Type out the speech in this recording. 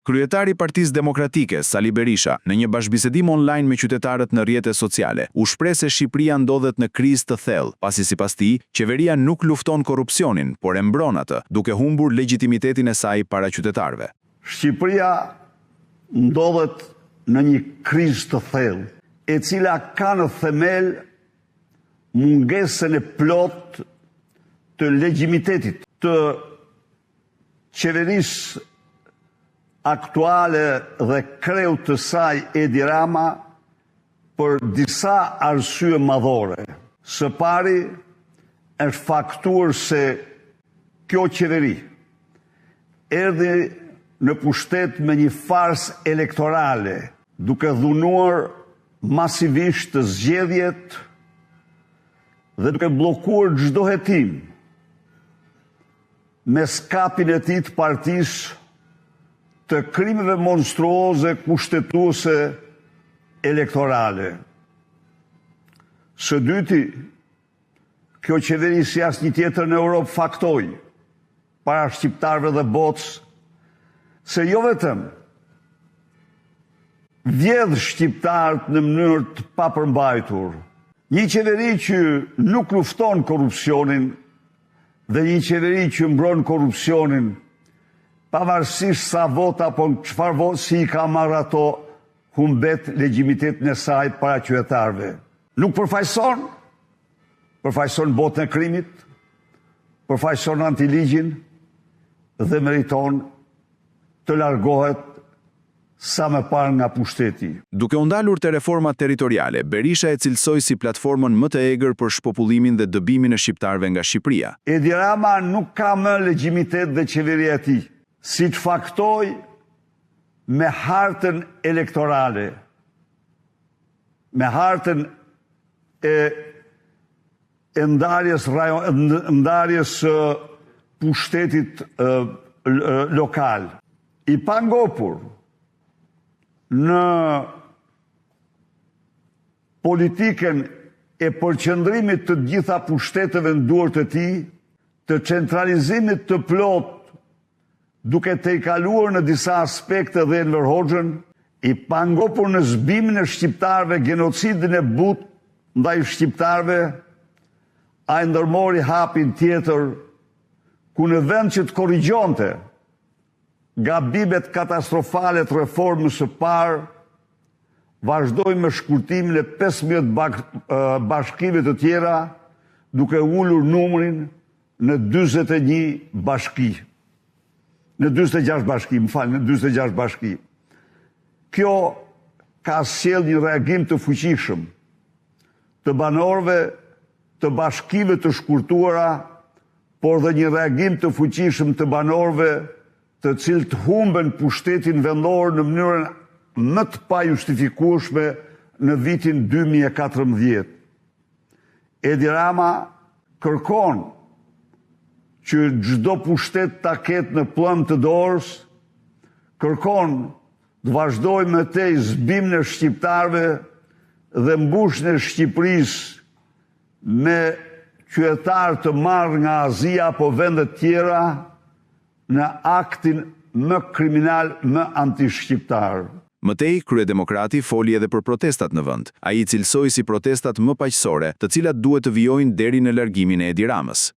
Kryetari i Partisë Demokratike, Sali Berisha, në një bashkëbisedim online me qytetarët në rrjetet sociale, u shpreh se Shqipëria ndodhet në krizë të thellë, pasi sipas tij, qeveria nuk lufton korrupsionin, por e mbron atë, duke humbur legjitimitetin e saj para qytetarëve. Shqipëria ndodhet në një krizë të thellë, e cila ka në themel mungesën e plotë të legjimitetit të qeverisë aktuale dhe kreut të saj Edi Rama për disa arsye madhore. Së pari është faktuar se kjo qeveri erdhi në pushtet me një farsë elektorale, duke dhunuar masivisht të zgjedhjet dhe duke bllokuar çdo hetim me skapin e tij të partisë të krimeve monstruoze kushtetuese elektorale. Së dyti, kjo qeveri si asnjë tjetër në Europë faktoi para shqiptarëve dhe botës se jo vetëm vjedh shqiptarët në mënyrë të papërmbajtur, një qeveri që nuk lufton korrupsionin dhe një qeveri që mbron korrupsionin pavarësisht sa vota apo çfarë votë si I ka marrë ato, humbet legjimitetin e saj para qytetarëve. Nuk përfaqëson botën e krimit, përfaqëson antiligjin dhe meriton të largohet sa më parë nga pushteti. Duke u ndalur te reformat territoriale, Berisha e cilësoi si platformën më të egër për shpopullimin dhe dëbimin e shqiptarëve nga Shqipëria. Edi Rama nuk ka më legjimitet dhe qeveria e tij, si të faktoj me hartën elektorale, me hartën e ndarjes pushtetit lokal. I pangopur në politiken e përqendrimit të gjitha pushteteve në duart e tij, të centralizimit të plot duke tejkaluar në disa aspekte dhe Enver Hoxhën, I pangopur në zbimin e shqiptarëve, genocidin e butë ndaj shqiptarëve, ai ndërmori hapin tjetër ku në vend që të korrigjonte gabimet katastrofale të reformës së parë, vazhdoi me shkurtimin e 15 bashkive të tjera, duke ulur numrin në 41 bashki. Në 46 bashki, në 46 bashki. Kjo ka sjell një reagim të fuqishëm të banorëve të bashkive të shkurtuara, por dhe një reagim të fuqishëm të banorëve të cilët humben pushtetin vendor në mënyrën më të pajustifikueshme në vitin 2014. Edi Rama kërkon që çdo pushtet ta ketë në plan të dorës, kërkon të vazhdojë me tej zbimin e shqiptarëve dhe mbushjen e Shqipërisë me qytetarë të marrë nga Azia apo vende të tjera në aktin më kriminal, më antishqiptar. Mëtej, kryedemokrati foli edhe për protestat në vend. Ai cilësoi si protestat më paqësore, të cilat duhet të vijojnë deri në largimin e Edi Ramës.